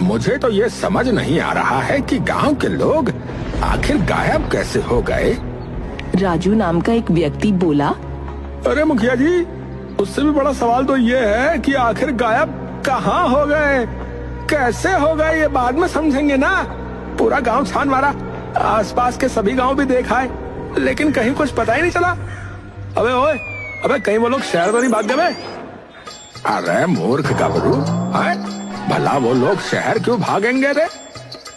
मुझे तो ये समझ नहीं आ रहा है कि गांव के लोग आखिर गायब कैसे हो गए। राजू नाम का एक व्यक्ति बोला, अरे मुखिया जी, उससे भी बड़ा सवाल तो ये है कि आखिर गायब कहाँ हो गए, कैसे हो गए, ये बाद में समझेंगे ना। पूरा गांव छान मारा, आसपास के सभी गांव भी देखा है, लेकिन कहीं कुछ पता ही नहीं चला। अबे ओए, अबे कहीं वो लोग शहर तो नहीं भाग गए? अरे मूर्ख गबरू, भला वो लोग शहर क्यों भागेंगे रे?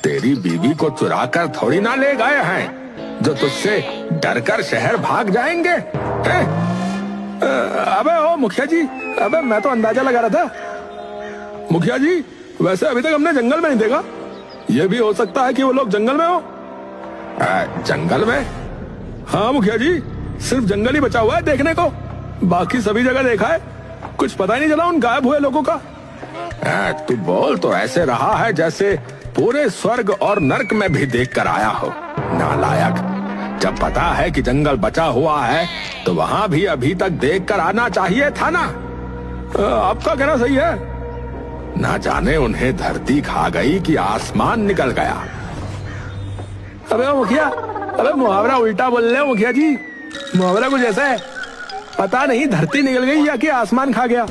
तेरी बीवी को चुरा कर थोड़ी ना ले गए हैं जो तुझसे डरकर शहर भाग जाएंगे। अबे ओ मुखिया जी, अबे मैं तो अंदाजा लगा रहा था। मुखिया जी, वैसे अभी तक हमने जंगल में नहीं देखा, ये भी हो सकता है कि वो लोग जंगल में हो। जंगल में? हाँ मुखिया जी, सिर्फ जंगल ही बचा हुआ है देखने को, बाकी सभी जगह देखा है, कुछ पता ही नहीं चला उन गायब हुए लोगों का। तू बोल तो ऐसे रहा है जैसे पूरे स्वर्ग और नर्क में भी देख कर आया हो। नालायक, जब पता है कि जंगल बचा हुआ है तो वहाँ भी अभी तक देख कर आना चाहिए था ना। आपका कहना सही है। ना जाने उन्हें धरती खा गई कि आसमान निकल गया। अबे मुखिया, अबे मुहावरा उल्टा बोल रहे हो मुखिया जी। मुहावरा कुछ ऐसा है, पता नहीं धरती निकल गई या कि आसमान खा गया।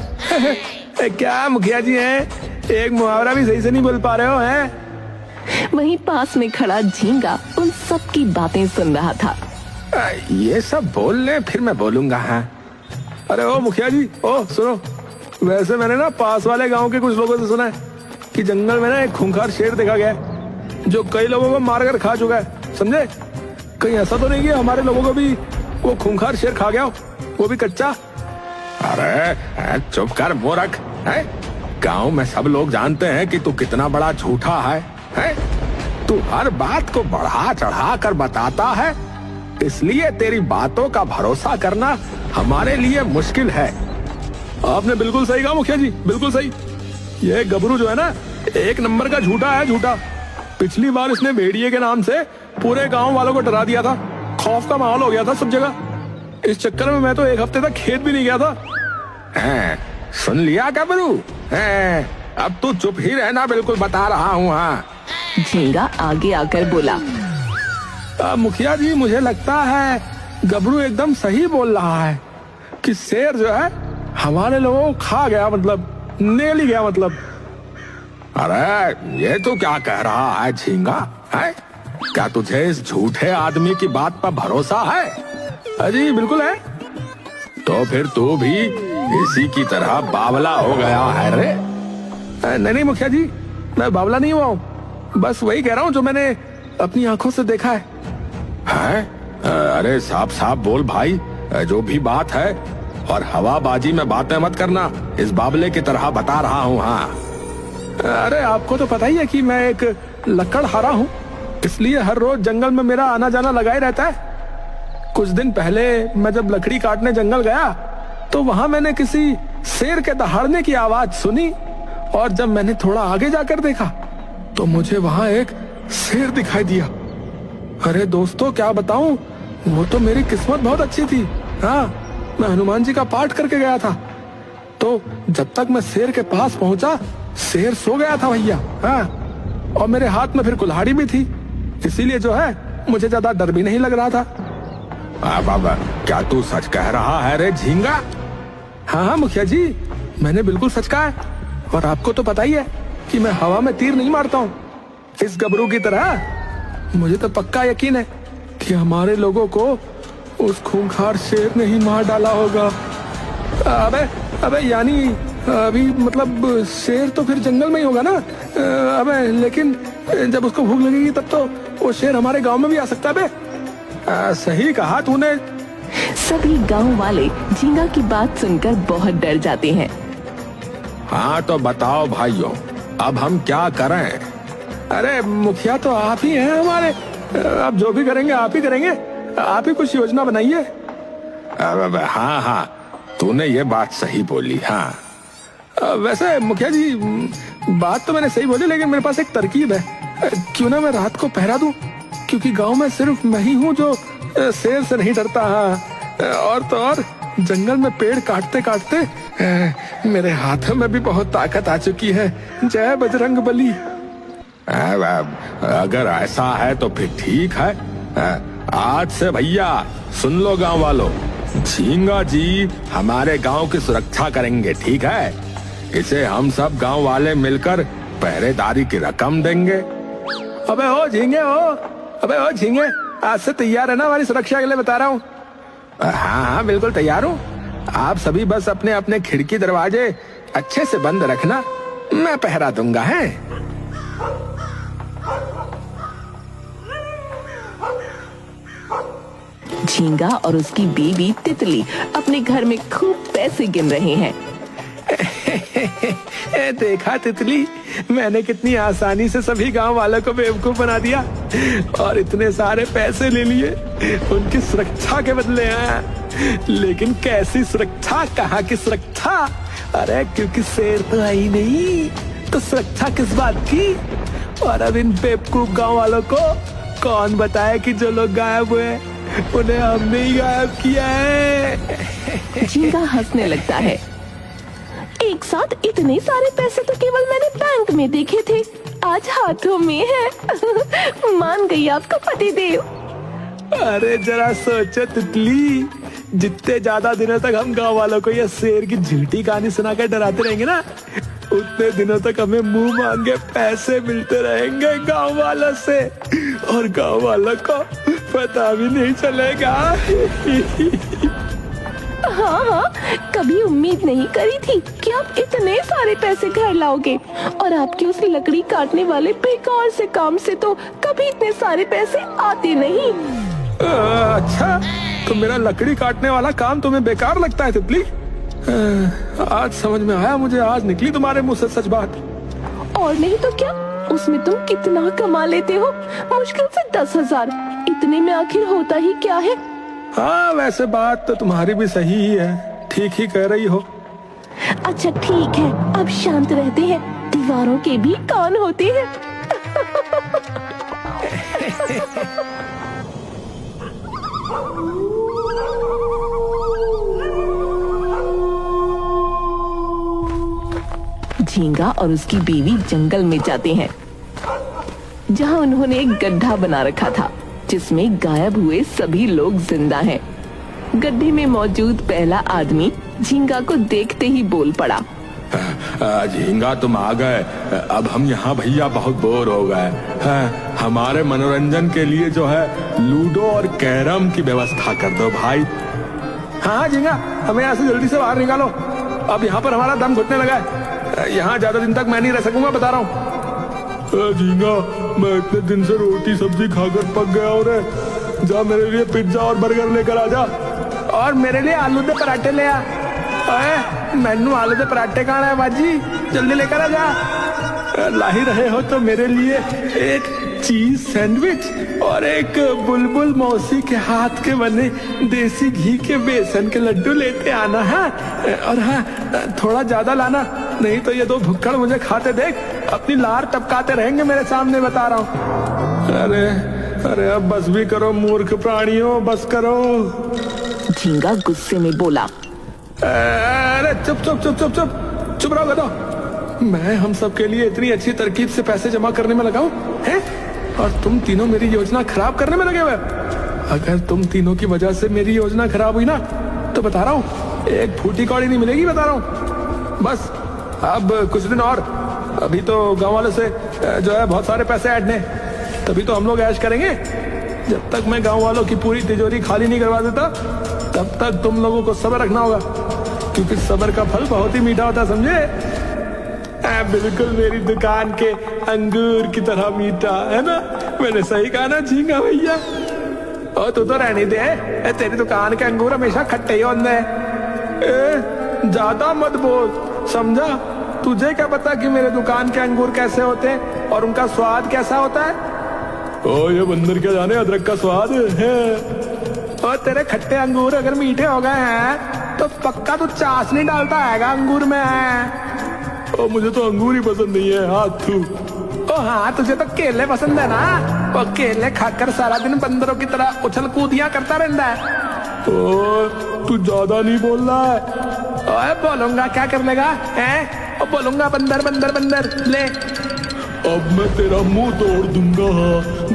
क्या मुखिया जी हैं, एक मुहावरा भी सही से नहीं बोल पा रहे हो हैं? वहीं पास में खड़ा झींगा उन सब की बातें सुन रहा था। ये सब बोल ले फिर मैं बोलूंगा। हाँ, अरे ओ मुखिया जी, ओ सुनो, वैसे मैंने ना पास वाले गांव के कुछ लोगों से सुना है कि जंगल में ना एक खूंखार शेर देखा गया है जो कई लोगों को मारकर खा चुका है, समझे? कहीं ऐसा तो नहीं कि हमारे लोगों को भी वो खूंखार शेर खा गया हो, वो भी कच्चा? अरे चुप कर मूर्ख, गांव में सब लोग जानते हैं कि तू कितना बड़ा झूठा है? तू हर बात को बढ़ा चढ़ा कर बताता है, इसलिए तेरी बातों का भरोसा करना हमारे लिए मुश्किल है। आपने बिल्कुल सही कहा मुखिया जी, बिल्कुल सही। ये गबरू जो है ना, एक नंबर का झूठा है, झूठा। पिछली बार इसने भेड़िए के नाम से पूरे गांव वालों को डरा दिया था, खौफ का माहौल हो गया था सब जगह। इस चक्कर में मैं तो एक हफ्ते तक खेत भी नहीं गया था। सुन लिया गबरू? अब तू चुप ही रहना, बिल्कुल बता रहा हूँ। हाँ, झींगा आगे आकर बोला, मुखिया जी, मुझे लगता है गबरू एकदम सही बोल रहा है कि शेर जो है हमारे लोगों को खा गया, मतलब नेल ही गया मतलब। अरे ये तो क्या कह रहा है झींगा? क्या तुझे इस झूठे आदमी की बात पर भरोसा है? अजी बिल्कुल है। तो फिर तू भी इसी की तरह बावला हो गया है रे? नहीं मुखिया जी, मैं बावला नहीं हुआ हूँ, बस वही कह रहा हूँ जो मैंने अपनी आंखों से देखा है। अरे साफ साफ बोल भाई, जो भी बात है, और हवाबाजी में बातें मत करना, इस बावले की तरह बता रहा हूँ। हाँ, अरे आपको तो पता ही है कि मैं एक लकड़हारा हूँ, इसलिए हर रोज जंगल में मेरा आना जाना लगा ही रहता है। कुछ दिन पहले मैं जब लकड़ी काटने जंगल गया तो वहां मैंने किसी शेर के दहाड़ने की आवाज सुनी, और जब मैंने थोड़ा आगे जाकर देखा तो मुझे वहां एक शेर दिखाई दिया। अरे दोस्तों, क्या बताऊं, वो तो मेरी किस्मत बहुत अच्छी थी। हाँ, मैं हनुमान जी का पाठ करके गया था, तो जब तक मैं शेर के पास पहुंचा, शेर सो गया था भैया। हाँ, और मेरे हाथ में फिर कुल्हाड़ी भी थी, इसीलिए जो है मुझे ज्यादा डर भी नहीं लग रहा था। बाबा, क्या तू सच कह रहा है रे झींगा? हाँ मुखिया जी, मैंने बिल्कुल सच कहा है, और आपको तो पता ही है कि मैं हवा में तीर नहीं मारता हूँ इस गबरू की तरह। मुझे तो पक्का यकीन है कि हमारे लोगों को उस खूंखार शेर ने ही मार डाला होगा। अबे यानी अभी मतलब शेर तो फिर जंगल में ही होगा ना? अबे लेकिन जब उसको भूख लगेगी तब तो वो शेर हमारे गांव में भी आ सकता है। सही कहा तूने। सभी गांव वाले झींगा की बात सुनकर बहुत डर जाते हैं। हाँ तो बताओ भाइयों, अब हम क्या करें? अरे मुखिया तो आप ही हैं हमारे, अब जो भी करेंगे आप ही करेंगे, आप ही कुछ योजना बनाइए। हाँ, तूने ये बात सही बोली। हाँ, वैसे मुखिया जी, बात तो मैंने सही बोली, लेकिन मेरे पास एक तरकीब है। क्यों ना मैं रात को पहरा दूं, क्योंकि गांव में सिर्फ मैं ही हूँ जो शेर से नहीं डरता। हाँ, और तो और जंगल में पेड़ काटते काटते मेरे हाथों में भी बहुत ताकत आ चुकी है। जय बजरंग बली। अगर ऐसा है तो फिर ठीक है। आज से भैया सुन लो गांव वालों, झींगा जी हमारे गांव की सुरक्षा करेंगे, ठीक है? इसे हम सब गांव वाले मिलकर पहरेदारी की रकम देंगे। अबे हो झींगे हो, अबे हो झींगे, आज से तैयार है ना हमारी सुरक्षा के लिए? बता रहा हूँ। हाँ हाँ बिल्कुल तैयार हूँ। आप सभी बस अपने अपने खिड़की दरवाजे अच्छे से बंद रखना, मैं पहरा दूंगा। है झींगा और उसकी बीवी तितली अपने घर में खूब पैसे गिन रहे हैं। देखा तितली, मैंने कितनी आसानी से सभी गांव वालों को बेवकूफ बना दिया और इतने सारे पैसे ले लिए उनकी सुरक्षा के बदले। हैं लेकिन कैसी सुरक्षा, कहाँ की सुरक्षा? अरे क्योंकि शेर तो आई नहीं तो सुरक्षा किस बात की? और अब इन बेवकूफ गांव वालों को कौन बताए कि जो लोग गायब हुए उन्हें हमने ही गायब किया है। झींगा हंसने लगता है। एक साथ इतने सारे पैसे तो केवल मैंने बैंक में देखे थे, आज हाथों में है। मान गई आपका पतिदेव। अरे जरा सोचो तितली, जितने ज्यादा दिनों तक हम गांव वालों को ये शेर की झूठी कहानी सुनाकर डराते रहेंगे ना, उतने दिनों तक हमें मुंह मांगे पैसे मिलते रहेंगे गांव वालों से, और गांव वालों को पता भी नहीं चलेगा। हाँ हाँ, कभी उम्मीद नहीं करी थी कि आप इतने सारे पैसे घर लाओगे, और आपके उस लकड़ी काटने वाले बेकार से काम से तो कभी इतने सारे पैसे आते नहीं। अच्छा, तो मेरा लकड़ी काटने वाला काम तुम्हें बेकार लगता है तितली? आज समझ में आया मुझे, आज निकली तुम्हारे मुंह से सच बात। और नहीं तो क्या, उसमें तुम कितना कमा लेते हो? मुश्किल से 10,000। इतने में आखिर होता ही क्या है? हाँ वैसे बात तो तुम्हारी भी सही ही है, ठीक ही कह रही हो। अच्छा ठीक है, अब शांत रहते हैं, दीवारों के भी कान होते हैं। झींगा और उसकी बीवी जंगल में जाते हैं, जहां उन्होंने एक गड्ढा बना रखा था जिसमें गायब हुए सभी लोग जिंदा हैं। गड्ढे में मौजूद पहला आदमी झींगा को देखते ही बोल पड़ा। झींगा तुम आ गए, अब हम यहाँ भैया बहुत बोर हो गए। हमारे मनोरंजन के लिए जो है लूडो और कैरम की व्यवस्था कर दो भाई। हाँ झींगा, हमें यहाँ से जल्दी से बाहर निकालो, अब यहाँ पर हमारा दम घुटने लगा है। यहाँ ज्यादा दिन तक मैं नहीं रह सकूंगा, बता रहा हूँ। झींगा, मैं इतने दिन से रोटी सब्जी खाकर पक गया और जा मेरे लिए पिज्जा और बर्गर लेकर आ जा, और मेरे लिए आलू दे पराठे ले आ। मैनू आलू दे पराठे खाना है बाजी, जल्दी लेकर आ जा। ला ही रहे हो तो मेरे लिए एक चीज सैंडविच और एक बुलबुल मौसी के हाथ के बने देसी घी के बेसन के लड्डू लेते आना है। और हाँ, थोड़ा ज्यादा लाना, नहीं तो ये दो भुक्कड़ मुझे खाते देख अपनी लार टपकाते रहेंगे मेरे सामने, बता रहा हूँ। अरे अरे अब बस भी करो मूर्ख प्राणियों, बस करो। झींगा गुस्से में बोला। अरे चुप चुप चुप चुप चुप चुप रहो गधो, मैं हम सब के लिए इतनी अच्छी तरकीब से पैसे जमा करने में लगाऊं हैं, और तुम तीनों मेरी योजना खराब करने में लगे हुए। अगर तुम तीनों की वजह से मेरी योजना खराब हुई ना, तो बता रहा हूँ एक फूटी कौड़ी नहीं मिलेगी, बता रहा हूँ। बस अब कुछ दिन और, अभी तो गांव वालों से जो है बहुत सारे पैसे ऐड ने, तभी तो हम लोग ऐश करेंगे। जब तक मैं गांव वालों की पूरी तिजोरी खाली नहीं करवा देता, तब तक तुम लोगों को सब्र रखना होगा, क्योंकि सब्र का फल बहुत ही मीठा होता है, समझे? बिल्कुल मेरी दुकान के अंगूर की तरह मीठा, है ना? मैंने सही कहा ना झींगा भैया? और तू तो रहने दे, तेरी दुकान के अंगूर हमेशा खट्टे ही होते हैं। ज्यादा मत बोल, समझा? तुझे क्या पता कि मेरे दुकान के अंगूर कैसे होते हैं और उनका स्वाद कैसा होता है? ओ ये बंदर क्या जाने अदरक का स्वाद है। और तेरे खट्टे अंगूर अगर मीठे हो गए हैं तो पक्का तू चाशनी डालता है अंगूर में। ओ मुझे तो अंगूर ही पसंद नहीं है, हाथ थू। ओ हाँ, तुझे तो केले पसंद है ना? और केले खाकर सारा दिन बंदरों की तरह उछल कूदियां करता रहता है। तू ज्यादा नहीं बोल रहा है। ओए बोलूंगा क्या कर लेगा हैं? और बोलूंगा बंदर बंदर बंदर ले। अब मैं तेरा मुंह तोड़ दूंगा।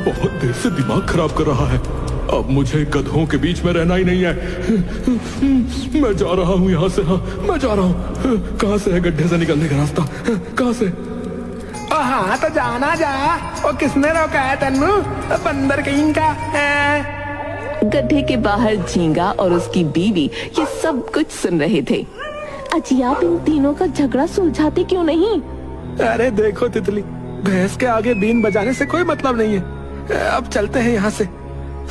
बहुत देर से दिमाग खराब कर रहा है। अब मुझे गधों के बीच में रहना ही नहीं है। मैं जा रहा हूँ यहाँ से। हाँ, मैं जा रहा हूँ। कहाँ से है गड्ढे से निकलने का रास्ता? कहाँ से? हाँ तो जाना जा। और किसने रोका है तेनू? बंदर कहीं का है। गड्ढे के बाहर झींगा और उसकी बीवी ये सब कुछ सुन रहे थे। अजी आप इन तीनों का झगड़ा सुलझाते क्यों नहीं? अरे देखो तितली, भैंस के आगे बीन बजाने से कोई मतलब नहीं है। अब चलते हैं यहाँ से।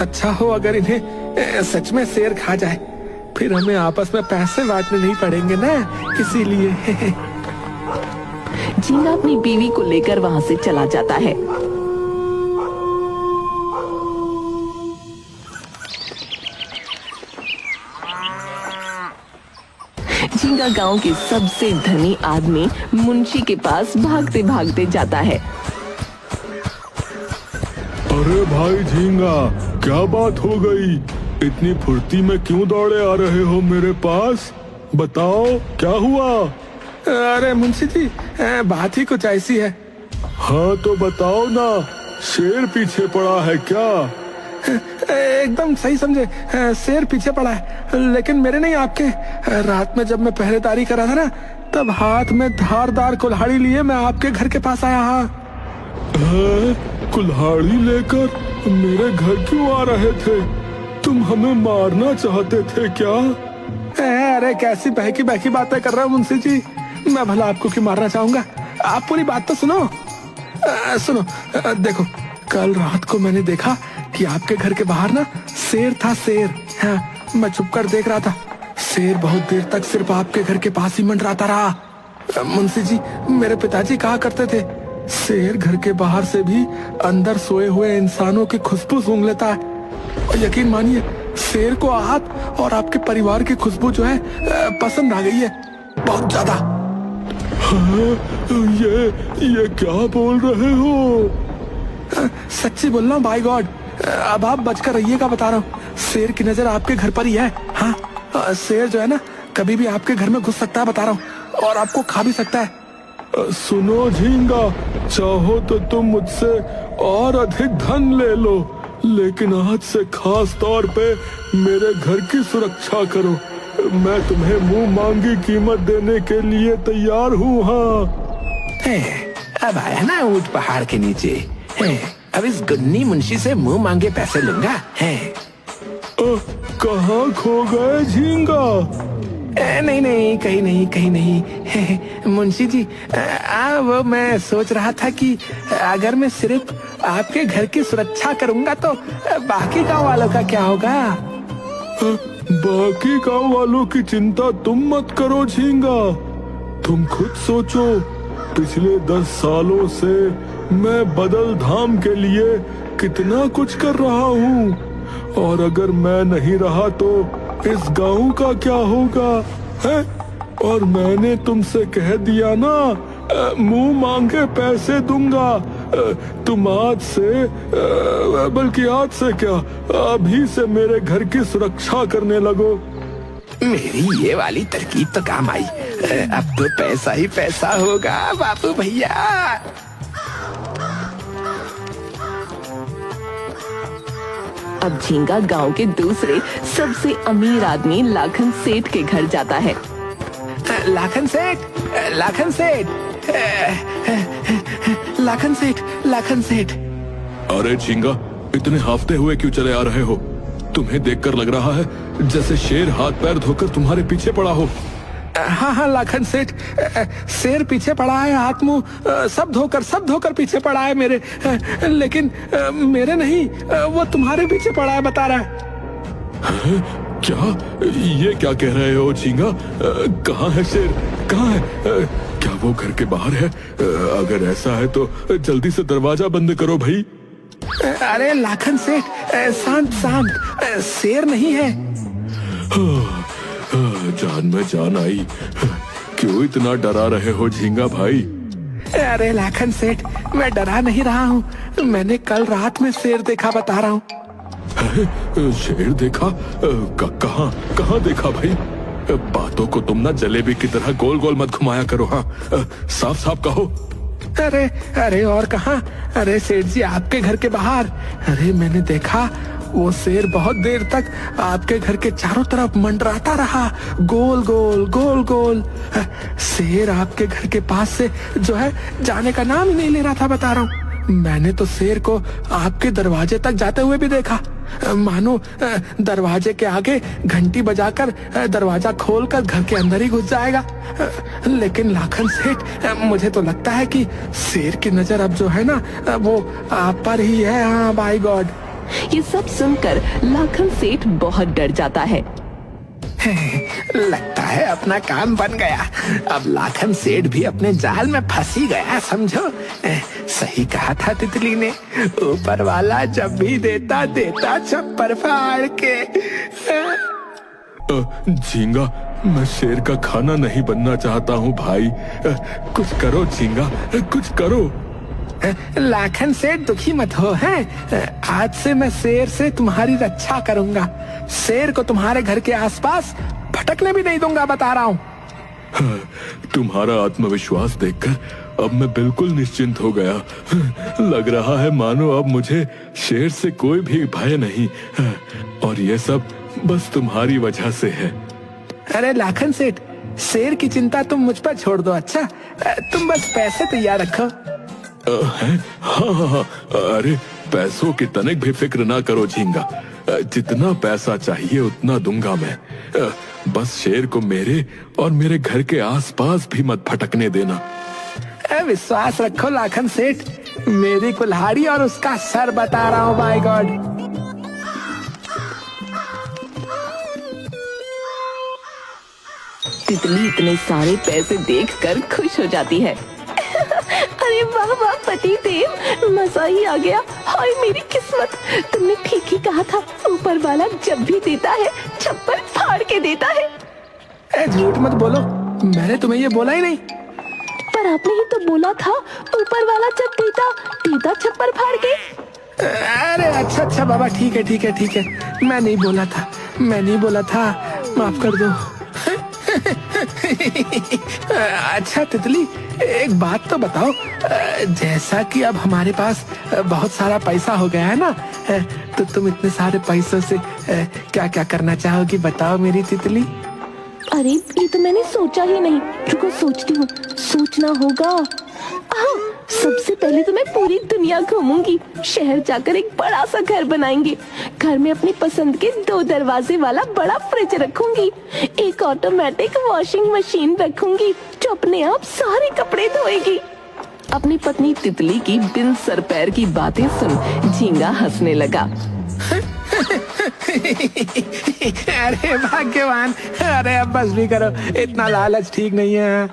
अच्छा हो अगर इन्हें सच में शेर खा जाए, फिर हमें आपस में पैसे बांटने नहीं पड़ेंगे ना, इसीलिए। झींगा अपनी बीवी को लेकर वहाँ से चला जाता है। झींगा गांव के सबसे धनी आदमी मुंशी के पास भागते भागते जाता है। अरे भाई झींगा, क्या बात हो गई? इतनी फुर्ती में क्यों दौड़े आ रहे हो मेरे पास? बताओ क्या हुआ? अरे मुंशी जी, बात ही कुछ ऐसी है। हाँ तो बताओ ना, शेर पीछे पड़ा है क्या? एकदम सही समझे, शेर पीछे पड़ा है, लेकिन मेरे नहीं आपके। रात में जब मैं पहरेदारी कर रहा था ना, तब हाथ में धारदार कुल्हाड़ी लिए मैं आपके घर के पास आया। हाँ, कुल्हाड़ी लेकर मेरे घर क्यों आ रहे थे? तुम हमें मारना चाहते थे क्या? अरे कैसी बहकी बहकी बातें कर रहे हो मुंशी जी? मैं भला आपको क्यों मारना चाहूंगा? आप पूरी बात तो सुनो। सुनो, देखो, कल रात को मैंने देखा कि आपके घर के बाहर ना शेर था, शेर। हाँ, मैं चुप कर देख रहा था। शेर बहुत देर तक सिर्फ आपके घर के पास ही मंडराता रहा। मुंशी जी, मेरे पिताजी कहा करते थे, शेर घर के बाहर से भी अंदर सोए हुए इंसानों की खुशबू सूंघ लेता है। और यकीन मानिए, शेर को आप और आपके परिवार की खुशबू जो है पसंद आ गई है, बहुत ज्यादा। हाँ, ये क्या बोल रहे हो? सच्ची बोल रहा हूँ, बाय गॉड। अब आप बचकर रहिएगा, बता रहा हूँ। शेर की नजर आपके घर पर ही है। हाँ, शेर जो है ना, कभी भी आपके घर में घुस सकता है, बता रहा हूँ, और आपको खा भी सकता है। सुनो झींगा, चाहो तो तुम मुझसे और अधिक धन ले लो, लेकिन आज से खास तौर पे मेरे घर की सुरक्षा करो। मैं तुम्हें मुंह मांगी कीमत देने के लिए तैयार हूँ। हाँ, अब आया ना ऊंट पहाड़ के नीचे। अब इस गुन्नी मुंशी से मुंह मांगे पैसे लूंगा। कहाँ खो गए झींगा? नहीं नहीं, कहीं नहीं, कहीं नहीं। मुंशी जी, वो मैं सोच रहा था कि अगर मैं सिर्फ आपके घर की सुरक्षा करूंगा तो बाकी गांव वालों का क्या होगा? बाकी गांव वालों की चिंता तुम मत करो झींगा। तुम खुद सोचो, पिछले 10 सालों से मैं बदल धाम के लिए कितना कुछ कर रहा हूँ, और अगर मैं नहीं रहा तो इस गांव का क्या होगा है? और मैंने तुमसे कह दिया ना, मुंह मांगे पैसे दूंगा। तुम आज से, बल्कि आज से क्या, अभी से मेरे घर की सुरक्षा करने लगो। मेरी ये वाली तरकीब तो काम आई। अब तो पैसा ही पैसा होगा बापू भैया। अब झींगा गांव के दूसरे सबसे अमीर आदमी लाखन सेठ के घर जाता है। लाखन सेठ, लाखन सेठ, लाखन सेठ, लाखन सेठ। अरे झींगा, इतने हाफते हुए क्यों चले आ रहे हो? तुम्हें देखकर लग रहा है जैसे शेर हाथ पैर धोकर तुम्हारे पीछे पड़ा हो। हाँ हाँ लाखन सेठ, शेर पीछे पड़ा है, हाथ मुंह सब धोकर पीछे पड़ा है मेरे। लेकिन मेरे नहीं, वो तुम्हारे पीछे पड़ा है, बता रहा है। क्या? ये क्या कह रहे हो झींगा? कहाँ है शेर? कहाँ है? क्या वो घर के बाहर है? अगर ऐसा है तो जल्दी से दरवाजा बंद करो भाई। अरे लाखन सेठ, शांत शांत, शेर नहीं है। जान में जान आई। क्यों इतना डरा रहे हो झींगा भाई? अरे लाखन सेठ, मैं डरा नहीं रहा हूँ। मैंने कल रात में शेर देखा, बता रहा हूँ। शेर देखा? कहाँ कहाँ देखा भाई? बातों को तुम ना जलेबी की तरह गोल गोल मत घुमाया करो। हाँ, साफ साफ कहो। अरे अरे और कहाँ? अरे सेठ जी, आपके घर के बाहर। अरे मैंने देखा वो शेर बहुत देर तक आपके घर के चारों तरफ मंडराता रहा, गोल गोल गोल गोल। शेर आपके घर के पास से जो है जाने का नाम ही नहीं ले रहा था, बता रहा हूँ। मैंने तो शेर को आपके दरवाजे तक जाते हुए भी देखा, मानो दरवाजे के आगे घंटी बजाकर दरवाजा खोलकर घर के अंदर ही घुस जाएगा। लेकिन लाखन सेठ, मुझे तो लगता है कि शेर की नजर अब जो है ना वो आप पर ही है। हाँ बाय गॉड। ये सब सुनकर लाखन सेठ बहुत डर जाता है। लगता है अपना काम बन गया। अब लाखन सेठ भी अपने जाल में फंस ही गया, समझो। सही कहा था तितली ने, ऊपर वाला जब भी देता देता छप्पर फाड़ के। झींगा, मैं शेर का खाना नहीं बनना चाहता हूँ भाई। कुछ करो झींगा, कुछ करो। लाखन सेठ दुखी मत हो, हैं? आज से मैं शेर से तुम्हारी रक्षा करूंगा। शेर को तुम्हारे घर के आसपास भटकने भी नहीं दूंगा, बता रहा हूँ। तुम्हारा आत्मविश्वास देखकर अब मैं बिल्कुल निश्चिंत हो गया। लग रहा है मानो अब मुझे शेर से कोई भी भय नहीं, और ये सब बस तुम्हारी वजह से है। अरे लाखन सेठ, शेर की चिंता तुम मुझ पर छोड़ दो। अच्छा, तुम बस पैसे तैयार रखो। हाँ, अरे पैसों की तनिक भी फिक्र ना करो झींगा। जितना पैसा चाहिए उतना दूंगा मैं। बस शेर को मेरे और मेरे घर के आसपास भी मत भटकने देना। विश्वास रखो लाखन सेठ, मेरी कुल्हाड़ी और उसका सर बता रहा हूँ, बाय गॉड। तितली इतने सारे पैसे देखकर खुश हो जाती है। अरे वाह वाह पति देव, मजा ही आ गया। हाय मेरी किस्मत, तुमने ठीक ही कहा था, ऊपर वाला जब भी देता है छप्पर फाड़ के देता है। झूठ मत बोलो, मैंने तुम्हें ये बोला ही नहीं। पर आपने ही तो बोला था, ऊपर वाला जब देता देता छप्पर फाड़ के। अरे अच्छा बाबा, ठीक है, मैं नहीं बोला था, माफ कर दो। अच्छा तितली, एक बात तो बताओ, जैसा कि अब हमारे पास बहुत सारा पैसा हो गया है ना, तो तुम इतने सारे पैसों से क्या क्या करना चाहोगी, बताओ मेरी तितली। अरे ये तो मैंने सोचा ही नहीं, रुको सोचती हूँ, सोचना होगा। सबसे पहले तो मैं पूरी दुनिया घूमूंगी, शहर जाकर एक बड़ा सा घर बनाएंगे, घर में अपनी पसंद के 2 दरवाजे वाला बड़ा फ्रिज रखूंगी, एक ऑटोमेटिक वॉशिंग मशीन रखूंगी जो अपने आप सारे कपड़े धोएगी। अपनी पत्नी तितली की बिन सर पैर की बातें सुन झींगा हंसने लगा। अरे भाग्यवान, अरे अब बस भी करो, इतना लालच ठीक नहीं है।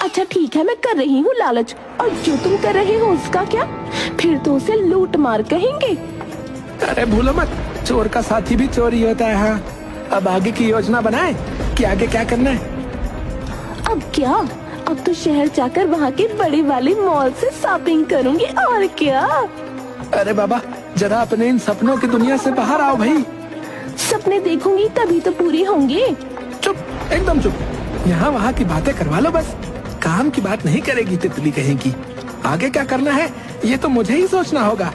अच्छा ठीक है, मैं कर रही हूँ लालच, और जो तुम कर रहे हो उसका क्या? फिर तो उसे लूट मार कहेंगे। अरे भूलो मत, चोर का साथी भी चोर ही होता है। हाँ, अब आगे की योजना बनाए कि आगे क्या करना है। अब क्या, अब तो शहर जाकर वहाँ के बड़े वाले मॉल से शॉपिंग करूँगी, और क्या। अरे बाबा, जरा अपने इन सपनों की दुनिया से बाहर आओ भाई। सपने देखूंगी तभी तो पूरी होंगे। चुप, एकदम चुप, यहाँ वहाँ की बातें करवा लो बस, काम की बात नहीं करेगी तितली कहेगी। आगे क्या करना है ये तो मुझे ही सोचना होगा।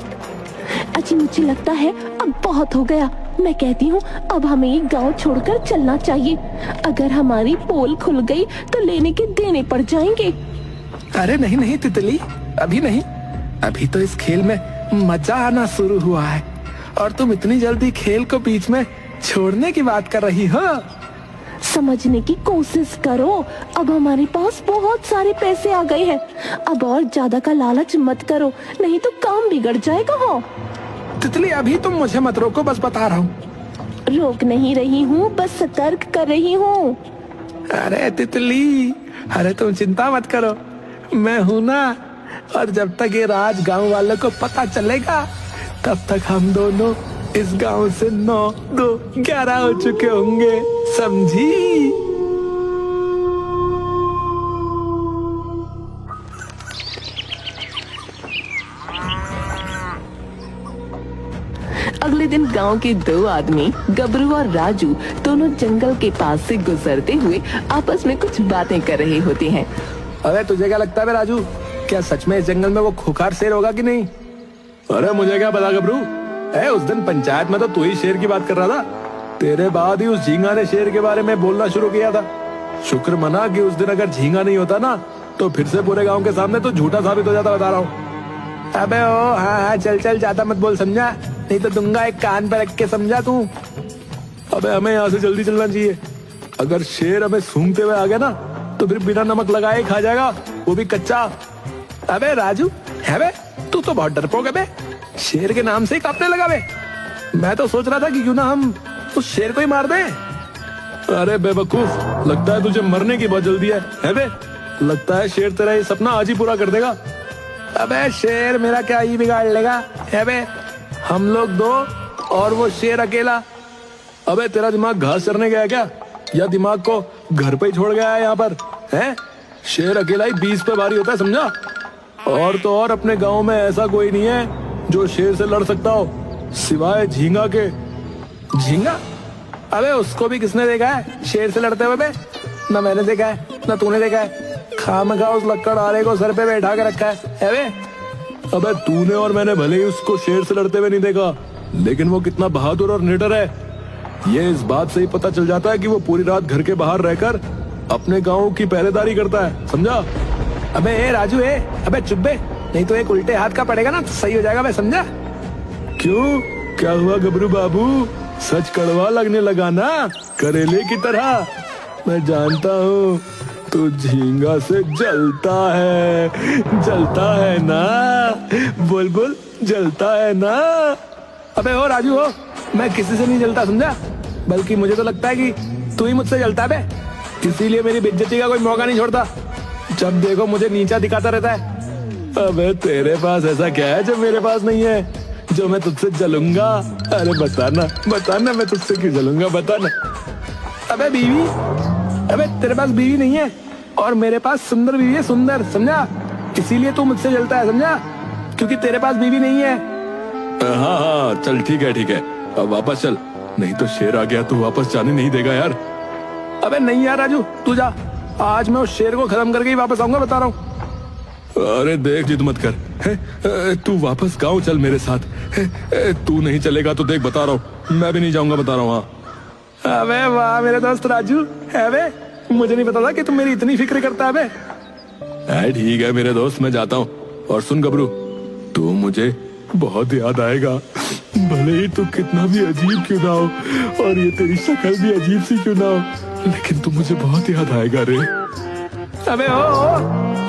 अच्छा मुझे लगता है अब बहुत हो गया, मैं कहती हूँ अब हमें एक गांव छोड़कर चलना चाहिए, अगर हमारी पोल खुल गई तो लेने के देने पड़ जाएंगे। अरे नहीं तितली, अभी नहीं, अभी तो इस खेल में मजा आना शुरू हुआ है, और तुम इतनी जल्दी खेल को बीच में छोड़ने की बात कर रही हो। समझने की कोशिश करो, अब हमारे पास बहुत सारे पैसे आ गए हैं, अब और ज्यादा का लालच मत करो, नहीं तो काम बिगड़ जाएगा। हो तितली, अभी तुम मुझे मत रोको, बस बता रहा हूँ। रोक नहीं रही हूँ, बस सतर्क कर रही हूँ। अरे तितली, अरे तुम चिंता मत करो, मैं हूँ ना, और जब तक ये राज गांव वालों को पता चलेगा तब तक हम दोनों इस गांव से 9, 2, 11 हो चुके होंगे, समझी। अगले दिन गांव के दो आदमी गबरू और राजू दोनों जंगल के पास से गुजरते हुए आपस में कुछ बातें कर रहे होते हैं। अरे तुझे क्या लगता है राजू, क्या सच में इस जंगल में वो खूंखार शेर होगा कि नहीं? अरे मुझे क्या पता गबरू, उस दिन पंचायत में तो तू ही शेर की बात कर रहा था। तेरे बाद ही उस झींगा ने शेर के बारे में बोलना शुरू किया था। शुक्र मना कि उस दिन अगर झींगा नहीं होता ना तो फिर से पूरे गांव के सामने तो झूठा साबित हो जाता, बता रहा हूँ। अबे ओ हाँ चल ज्यादा मत बोल, समझा? नहीं तो दूंगा एक कान पे रख के, समझा तू? अबे हमें यहाँ से जल्दी चलना चाहिए। अगर शेर हमें सूंघते हुए आ गया ना तो फिर बिना नमक लगाए खा जाएगा, वो भी कच्चा। अबे राजू है बे, तू तो बहुत डरपोक है बे, शेर के नाम से ही कांपने लगा बे। मैं तो सोच रहा था कि क्यों ना हम उस शेर को ही मार दें। अरे बेवकूफ, लगता है तुझे मरने की बहुत जल्दी है बे? लगता है शेर तेरा ये सपना आज ही पूरा कर देगा। अबे शेर मेरा क्या ही बिगाड़ लेगा है बे? हम लोग दो और वो शेर अकेला। अबे तेरा दिमाग घास चरने गया क्या, या दिमाग को घर पे ही छोड़ गया है यहाँ पर? है शेर अकेला ही 20 पे भारी होता है, समझा? और तो और अपने गांव में ऐसा कोई नहीं है जो शेर से लड़ सकता हो सिवाय झींगा के। झींगा? अबे उसको भी किसने देखा है शेर से लड़ते हुए बे? ना मैंने देखा है ना तूने देखा है। खामखा उस लक्कड़ आरे को सर पे बैठा के रखा है बे? अबे तूने और मैंने भले ही उसको शेर से लड़ते हुए नहीं देखा, लेकिन वो कितना बहादुर और निडर है ये इस बात से ही पता चल जाता है कि वो पूरी रात घर के बाहर रहकर अपने गांव की पहरेदारी करता है, समझा? अबे राजू अबे चुप बे, नहीं तो एक उल्टे हाथ का पड़ेगा ना तो सही हो जाएगा बे, समझा? क्यों, क्या हुआ गबरू बाबू? सच कड़वा लगने लगा ना, करेले की तरह? मैं जानता हूँ तू झींगा से जलता है ना, बोल बोल, जलता है ना? अबे हो राजू हो, मैं किसी से नहीं जलता, समझा? बल्कि मुझे तो लगता है कि तू ही मुझसे जलता है बे, इसीलिए मेरी बेइज्जती का कोई मौका नहीं छोड़ता। जब देखो मुझे नीचा दिखाता रहता है। अबे तेरे पास ऐसा क्या है जो मेरे पास नहीं है, जो मैं तुझसे जलूंगा? अरे बताना मैं तुझसे क्यों जलूंगा, बताना। अबे बीवी? अबे तेरे पास बीवी नहीं है और मेरे पास सुंदर बीवी है, सुंदर, समझा? इसीलिए तू मुझसे जलता है, समझा? क्योंकि तेरे पास बीवी नहीं है। हाँ चल ठीक है, अब वापस चल, नहीं तो शेर आ गया तो वापस जाने नहीं देगा यार। अबे नहीं यार राजू, तू जा, आज मैं उस शेर को खत्म करके ही वापस आऊंगा, बता रहा हूँ। अरे देख जिद मत कर, तू वापस गाँव चल मेरे साथ। तू नहीं चलेगा तो देख, बता रहा हूँ, मैं भी नहीं जाऊंगा, बता रहा हूँ। अबे वाह मेरे दोस्त राजू, है बे? मुझे नहीं पता था कि तुम मेरी इतनी फिक्र करता है बे। ठीक है मेरे दोस्त, मैं जाता हूँ। और सुन गबरू, तू मुझे बहुत याद आएगा, भले ही तू कितना भी अजीब क्यों ना हो और ये तेरी शक्ल भी अजीब सी क्यों ना हो, लेकिन तू मुझे बहुत याद आएगा रे। अबे ओ,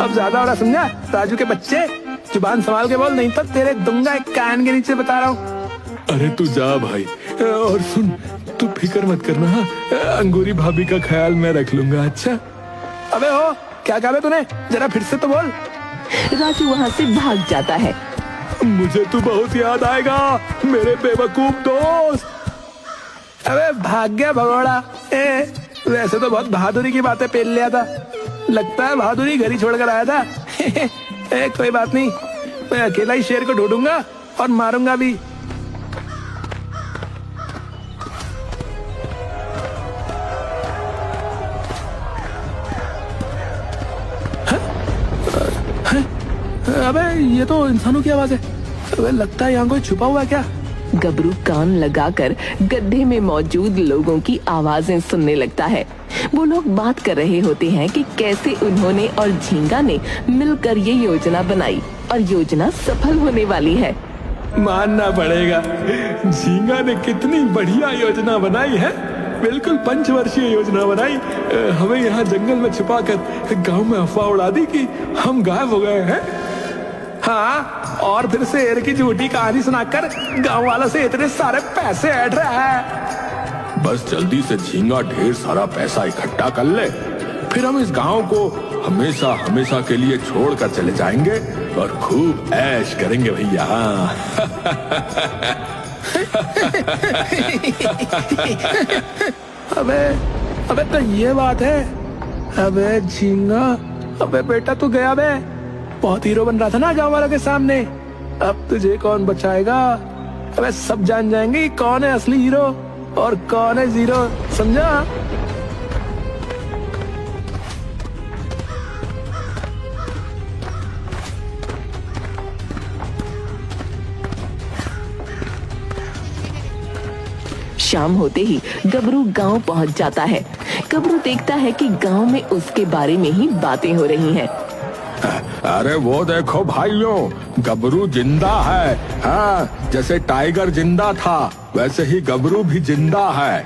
अब ज्यादा हो रहा, समझा? राजू के बच्चे, जुबान संभाल के बोल, नहीं तो तेरे दूंगा एक कान के नीचे, बता रहा हूँ। अरे तू जा भाई, और सुन, तू फिक्र मत करना, अंगूरी भाभी का ख्याल मैं रख लूंगा, अच्छा? अबे ओ, क्या कहा तूने? जरा फिर से तो बोल। राजू वहाँ से भाग जाता है। मुझे तू बहुत याद आएगा मेरे बेवकूफ दोस्त। अबे भाग गया भगोड़ा। वैसे तो बहुत बहादुरी की बातें पेल लिया था, लगता है बहादुरी घर ही छोड़कर आया था। कोई बात नहीं, मैं अकेला ही शेर को ढूंढूंगा और मारूंगा भी। अबे ये तो इंसानों की आवाज है। अबे लगता है यहाँ कोई छुपा हुआ है क्या? गबरू कान लगाकर गड्ढे में मौजूद लोगों की आवाजें सुनने लगता है। वो लोग बात कर रहे होते हैं कि कैसे उन्होंने और झींगा ने मिलकर ये योजना बनाई और योजना सफल होने वाली है। मानना पड़ेगा, झींगा ने कितनी बढ़िया योजना बनाई है, बिल्कुल पंचवर्षीय योजना बनाई। हमें यहाँ जंगल में छुपाकर गांव में अफवाह उड़ा दी कि हम गायब हो गए हैं। हाँ, और फिर शेर की झूठी कहानी सुनाकर गांव वालों से इतने सारे पैसे ऐड रहा है। बस जल्दी से झींगा ढेर सारा पैसा इकट्ठा कर ले, फिर हम इस गांव को हमेशा हमेशा के लिए छोड़कर चले जाएंगे और खूब ऐश करेंगे भैया। अबे तो ये बात है। अबे झींगा, अबे बेटा तू गया बे, बहुत हीरो बन रहा था ना गांव वालों के सामने, अब तुझे कौन बचाएगा? अबे सब जान जाएंगे कि कौन है असली हीरो और कौन है जीरो, समझा? शाम होते ही गबरू गांव पहुंच जाता है। गबरू देखता है कि गांव में उसके बारे में ही बातें हो रही हैं। अरे वो देखो भाइयों, गबरू जिंदा है। हाँ, जैसे टाइगर जिंदा था वैसे ही गबरू भी जिंदा है।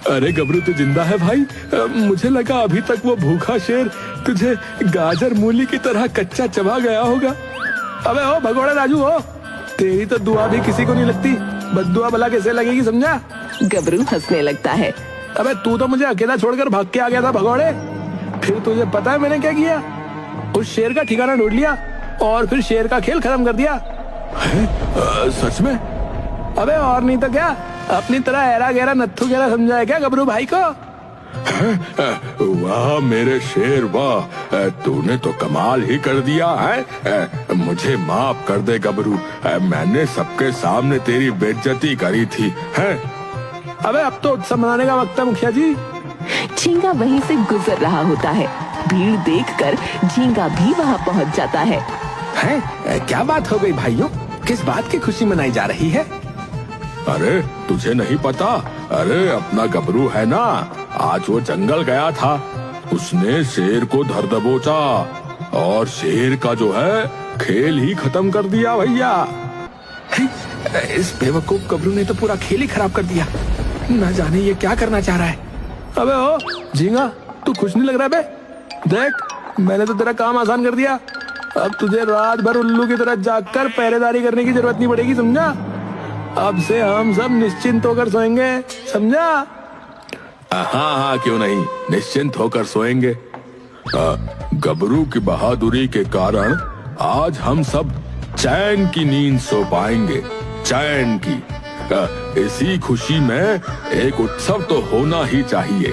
अरे गबरू तो जिंदा है भाई। मुझे लगा अभी तक वो भूखा शेर तुझे गाजर मूली की तरह कच्चा चबा गया होगा। अबे ओ भगोड़े राजू हो, तेरी तो दुआ भी किसी को नहीं लगती, बद्दुआ भला कैसे लगेगी, समझा? गबरू हंसने लगता है। अबे तू तो मुझे अकेला छोड़कर भाग के आ गया था भगोड़े। फिर तुझे पता है मैंने क्या किया? उस शेर का ठिकाना ढूंढ लिया और फिर शेर का खेल खत्म कर दिया। सच में? अबे और नहीं तो क्या, अपनी तरह ऐरा गहरा नत्थू गहरा समझा है क्या गबरू भाई को? वाह मेरे शेर वाह, तूने तो कमाल ही कर दिया है। मुझे माफ कर दे गबरू, मैंने सबके सामने तेरी बेइज्जती करी थी। है? अबे अब तो उत्सव मनाने का वक्त है मुखिया जी। झींगा वहीं से गुजर रहा होता है। भीड़ देखकर झींगा भी वहां पहुंच जाता है। क्या बात हो गई भाइयों, किस बात की खुशी मनाई जा रही है? अरे तुझे नहीं पता? अरे अपना गबरू है ना, आज वो जंगल गया था, उसने शेर को धर दबोचा और शेर का जो है खेल ही खत्म कर दिया भैया। इस बेवकूफ गबरू ने तो पूरा खेल ही खराब कर दिया। न जाने ये क्या करना चाह रहा है। अबे ओ झींगा, तू खुश नहीं लग रहा बे? देख मैंने तो तेरा काम आसान कर दिया। अब तुझे रात भर उल्लू की तरह जागकर पहरेदारी करने की जरूरत नहीं पड़ेगी, समझा? अब से हम सब निश्चिंत होकर सोएंगे, समझा? हाँ हाँ क्यों नहीं, निश्चिंत होकर सोएंगे। गबरू की बहादुरी के कारण आज हम सब चैन की नींद सो पाएंगे, चैन की। इसी खुशी में एक उत्सव तो होना ही चाहिए।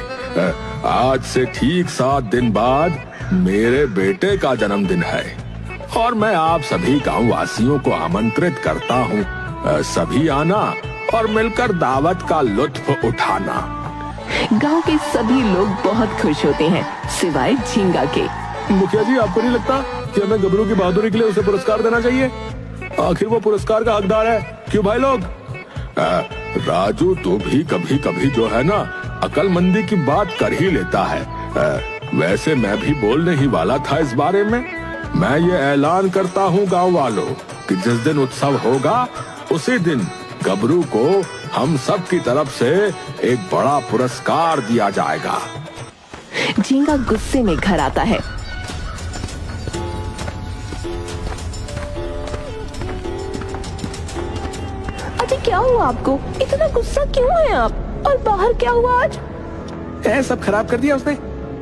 आज से ठीक 7 दिन बाद मेरे बेटे का जन्मदिन है और मैं आप सभी गांव वासियों को आमंत्रित करता हूँ। सभी आना और मिलकर दावत का लुत्फ उठाना। गांव के सभी लोग बहुत खुश होते हैं सिवाय झींगा के। मुखिया जी, आपको नहीं लगता कि हमें गबरू की बहादुरी के लिए उसे पुरस्कार देना चाहिए? आखिर वो पुरस्कार का हकदार है, क्यों भाई लोग? राजू तू भी कभी कभी जो है ना अकलमंदी की बात कर ही लेता है। वैसे मैं भी बोलने ही वाला था इस बारे में। मैं ये ऐलान करता हूँ गांव वालों कि जिस दिन उत्सव होगा उसी दिन गबरू को हम सब की तरफ से एक बड़ा पुरस्कार दिया जाएगा। झींगा गुस्से में घर आता है। अजी क्या हुआ आपको? इतना गुस्सा क्यों है आप? और बाहर क्या हुआ आज? सब खराब कर दिया उसने,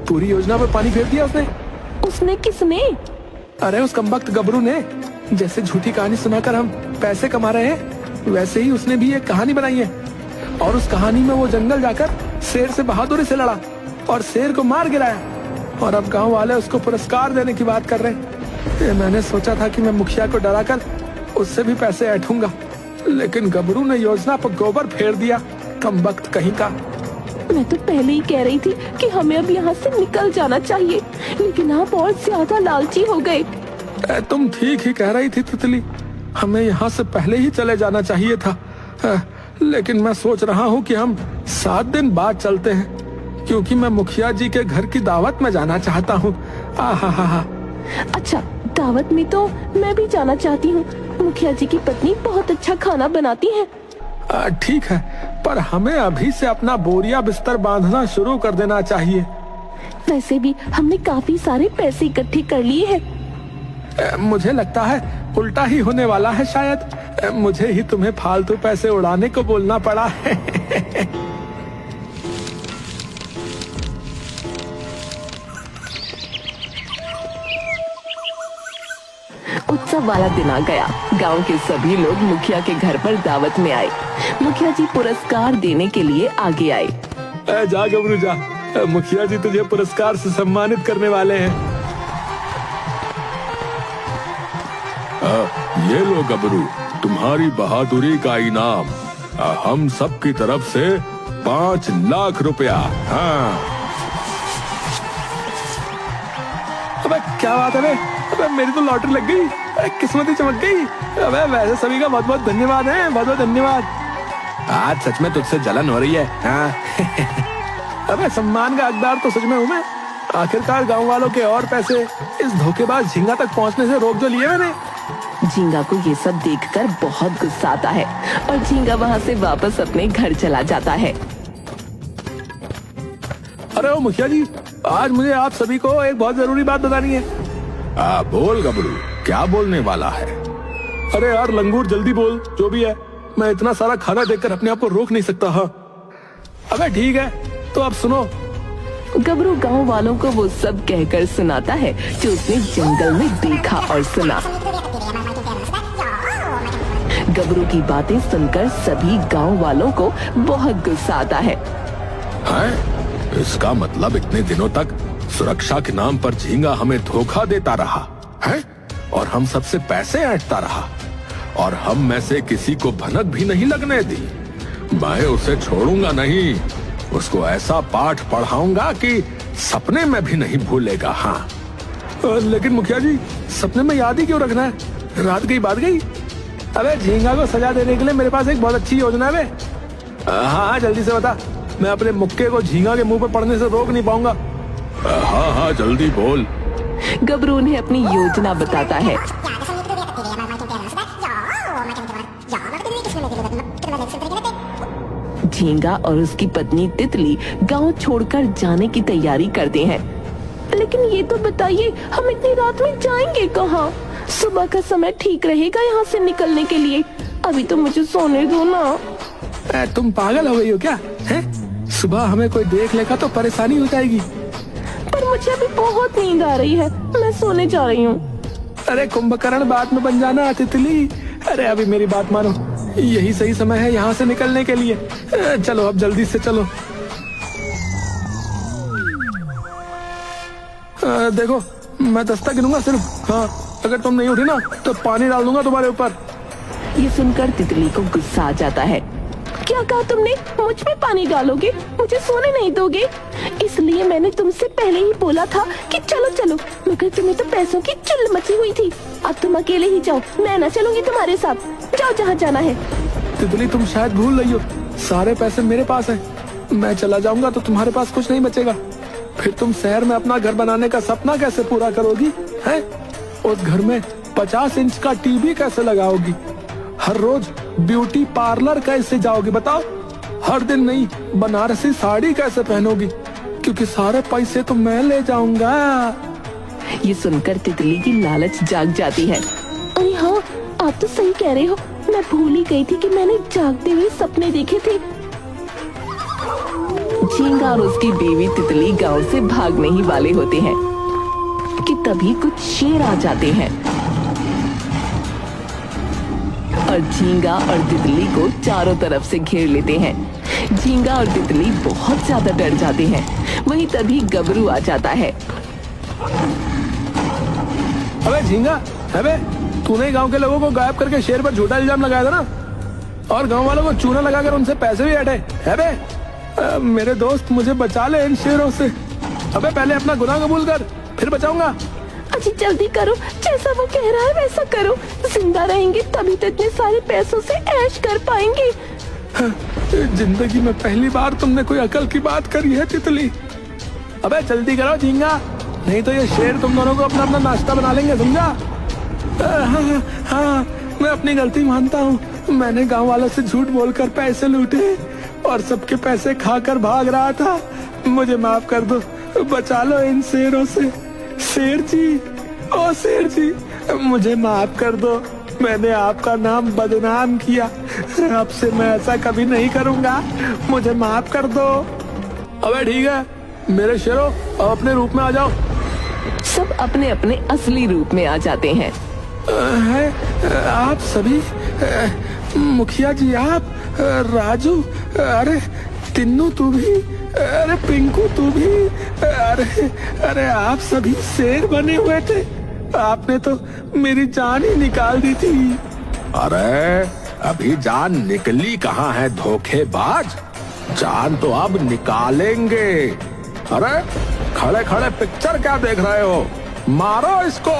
पूरी योजना पर पानी फेर दिया उसने। उसने? किसने? अरे उस कमबख्त गबरू ने। जैसे झूठी कहानी सुनाकर हम पैसे कमा रहे हैं, वैसे ही उसने भी एक कहानी बनाई है और उस कहानी में वो जंगल जाकर शेर से बहादुरी से लड़ा और शेर को मार गिराया और अब गांव वाले उसको पुरस्कार देने की बात कर रहे हैं। मैंने सोचा था कि मैं मुखिया को डराकर उससे भी पैसे ऐठूंगा, लेकिन गबरू ने योजना पर गोबर फेर दिया, कमबख्त कहीं का। मैं तो पहले ही कह रही थी कि हमें अब यहाँ से निकल जाना चाहिए, लेकिन आप और ज्यादा लालची हो गए। तुम ठीक ही कह रही थी तितली, हमें यहाँ से पहले ही चले जाना चाहिए था। लेकिन मैं सोच रहा हूँ कि हम 7 दिन बाद चलते हैं, क्योंकि मैं मुखिया जी के घर की दावत में जाना चाहता हूँ। अच्छा, दावत में तो मैं भी जाना चाहती हूँ। मुखिया जी की पत्नी बहुत अच्छा खाना बनाती है। ठीक है, पर हमें अभी से अपना बोरिया बिस्तर बांधना शुरू कर देना चाहिए। वैसे भी हमने काफी सारे पैसे इकट्ठे कर लिए हैं। मुझे लगता है उल्टा ही होने वाला है शायद। मुझे ही तुम्हें फालतू पैसे उड़ाने को बोलना पड़ा है। उत्सव वाला दिन आ गया। गांव के सभी लोग मुखिया के घर पर दावत में आए। मुखिया जी पुरस्कार देने के लिए आगे आए। जा गबरू जा, मुखिया जी तुझे पुरस्कार से सम्मानित करने वाले हैं। ये लो गबरू, तुम्हारी बहादुरी का इनाम। हम सब की तरफ से 5 लाख रुपया। हाँ। अबे क्या बात है बे? अबे मेरी तो लॉटरी लग गई, अरे किस्मत ही चमक गई। अबे वैसे सभी का बहुत बहुत धन्यवाद है, बहुत बहुत धन्यवाद। आज सच में तुझसे जलन हो रही है। हाँ। अबे सम्मान का हकदार तो सच में हूँ मैं। आखिरकार गांव वालों के और पैसे इस धोखेबाज झींगा तक पहुंचने से रोक जो लिए मैंने। झींगा को ये सब देखकर बहुत गुस्सा आता है और झींगा वहाँ से वापस अपने घर चला जाता है। अरे ओ मुखिया जी, आज मुझे आप सभी को एक बहुत जरूरी बात बतानी है। बोल गबरू, क्या बोलने वाला है? अरे यार लंगूर, जल्दी बोल, जो भी है। मैं इतना सारा खाना देखकर अपने आप को रोक नहीं सकता। हाँ अबे ठीक है, तो अब सुनो। गबरू गांव वालों को वो सब कहकर सुनाता है जो उसने जंगल में देखा और सुना। गबरू की बातें सुनकर सभी गांव वालों को बहुत गुस्सा आता है। इसका मतलब इतने दिनों तक सुरक्षा के नाम पर झींगा हमें धोखा देता रहा है और हम सबसे पैसे ऐंठता रहा और हम में से किसी को भनक भी नहीं लगने दी। मैं उसे छोड़ूंगा नहीं, उसको ऐसा पाठ पढ़ाऊंगा कि सपने में भी नहीं भूलेगा। हाँ लेकिन मुखिया जी, सपने में याद ही क्यों रखना है? रात गई बात गई। अबे झींगा को सजा देने के लिए मेरे पास एक बहुत अच्छी योजना है। हाँ जल्दी से बता, मैं अपने मुक्के को झींगा के मुंह पर पड़ने से रोक नहीं पाऊंगा। हाँ जल्दी बोल। गबरू उन्हें अपनी योजना बताता है। झींगा और उसकी पत्नी तितली गांव छोड़कर जाने की तैयारी करते हैं। लेकिन ये तो बताइए, हम इतनी रात में जाएंगे कहाँ? सुबह का समय ठीक रहेगा यहाँ से निकलने के लिए। अभी तो मुझे सोने दो ना। तुम पागल हो गई हो क्या? है? सुबह हमें कोई देख लेगा तो परेशानी हो जाएगी। पर मुझे अभी बहुत नींद आ रही है, मैं सोने जा रही हूँ। अरे कुंभकर्ण, बात में बन जाना तितली। अरे अभी मेरी बात मानो, यही सही समय है यहाँ से निकलने के लिए। चलो अब जल्दी से चलो। देखो मैं 10 तक गिनूंगा सिर्फ। हाँ अगर तुम नहीं उठी ना तो पानी डाल दूंगा तुम्हारे ऊपर। ये सुनकर तितली को गुस्सा आ जाता है। क्या कहा तुमने? मुझ पे पानी डालोगे? मुझे सोने नहीं दोगे? इसलिए मैंने तुमसे पहले ही बोला था कि चलो चलो, मगर तुम्हें तो पैसों की चुल मची हुई थी। अब तुम अकेले ही जाओ, मैं ना चलूंगी तुम्हारे साथ। जाओ जहाँ जाना है। तितली तुम शायद भूल रही हो, सारे पैसे मेरे पास हैं। मैं चला जाऊंगा तो तुम्हारे पास कुछ नहीं बचेगा। फिर तुम शहर में अपना घर बनाने का सपना कैसे पूरा करोगी? है? उस घर में 50 इंच का टीवी कैसे लगाओगी? हर रोज ब्यूटी पार्लर कैसे जाओगी बताओ? हर दिन नई बनारसी साड़ी कैसे पहनोगी? क्योंकि सारे पैसे तो मैं ले जाऊंगा। ये सुनकर तितली की लालच जाग जाती है। अरे हाँ, आप तो सही कह रहे हो, मैं भूल ही गई थी कि मैंने जागते हुए सपने देखे थे। झींगा और उसकी बीवी तितली गांव से भागने ही वाले होते हैं कि तभी कुछ शेर आ जाते हैं और झींगा और तितली को चारों तरफ से घेर लेते हैं। झींगा और तितली बहुत ज्यादा डर जाते हैं। वहीं तभी गबरू आ जाता है। अबे झींगा, अबे तूने गांव के लोगों को गायब करके शेर पर झूठा इल्जाम लगाया था ना, और गांव वालों को चूना लगाकर उनसे पैसे भी हटे। अबे मेरे दोस्त, मुझे बचा ले इन शेरों से। अबे पहले अपना गुनाह कबूल कर, फिर बचाऊंगा। अजी जल्दी करो, जैसा वो कह रहा है वैसा करो। जिंदा रहेंगे तभी तो इतने सारे पैसों से ऐश कर पाएंगे। जिंदगी में पहली बार तुमने कोई अकल की बात करी है तितली। अबे जल्दी करो झींगा, नहीं तो ये शेर तुम दोनों को अपना अपना नाश्ता बना लेंगे, समझा? हाँ, मैं अपनी गलती मानता हूँ। मैंने गांव वालों से झूठ बोलकर पैसे लूटे और सबके पैसे खाकर भाग रहा था। मुझे माफ कर दो, बचा लो इन शेरों से। शेर जी, ओ शेर जी, मुझे माफ कर दो। मैंने आपका नाम बदनाम किया। अब से मैं ऐसा कभी नहीं करूंगा। मुझे माफ कर दो। अबे ठीक है मेरे शेरों, अब अपने रूप में आ जाओ। सब अपने अपने असली रूप में आ जाते हैं। आप सभी, मुखिया जी आप, राजू, अरे तिन्नू तू भी, अरे पिंकू तू भी, अरे आप सभी शेर बने हुए थे। आपने तो मेरी जान ही निकाल दी थी। अरे अभी जान निकली कहाँ है धोखेबाज, जान तो अब निकालेंगे। अरे खड़े खड़े पिक्चर क्या देख रहे हो, मारो इसको।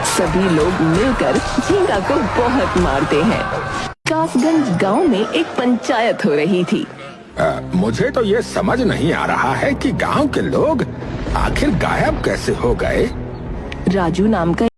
सभी लोग मिलकर झींगा को बहुत मारते हैं। कासगंज गांव में एक पंचायत हो रही थी। मुझे तो ये समझ नहीं आ रहा है कि गांव के लोग आखिर गायब कैसे हो गए। राजू नाम का